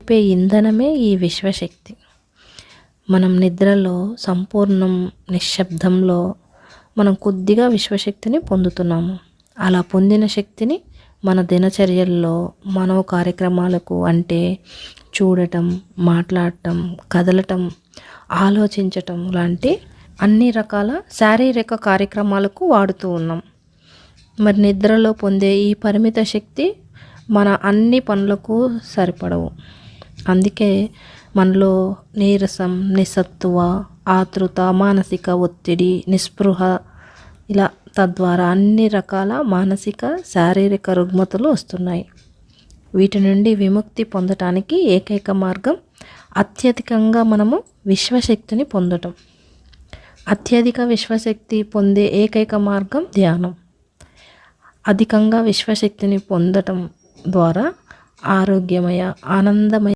నింపే ఇంధనమే ఈ విశ్వశక్తి. మనం నిద్రలో సంపూర్ణం నిశ్శబ్దంలో మనం కొద్దిగా విశ్వశక్తిని పొందుతున్నాము. అలా పొందిన శక్తిని మన దినచర్యల్లో మనో కార్యక్రమాలకు అంటే చూడటం, మాట్లాడటం, కదలటం, ఆలోచించటం లాంటి అన్ని రకాల శారీరక కార్యక్రమాలకు వాడుతూ ఉన్నాం. మరి నిద్రలో పొందే ఈ పరిమిత శక్తి మన అన్ని పనులకు సరిపడవు. అందుకే మనలో నీరసం, నిస్సత్తువ, ఆతృత, మానసిక ఒత్తిడి, నిస్పృహ ఇలా తద్వారా అన్ని రకాల మానసిక శారీరక రుగ్మతలు వస్తున్నాయి. వీటి నుండి విముక్తి పొందటానికి ఏకైక మార్గం అత్యధికంగా మనము విశ్వశక్తిని పొందటం. అత్యధిక విశ్వశక్తి పొందే ఏకైక మార్గం ధ్యానం. అధికంగా విశ్వశక్తిని పొందటం ద్వారా ఆరోగ్యమయ, ఆనందమయ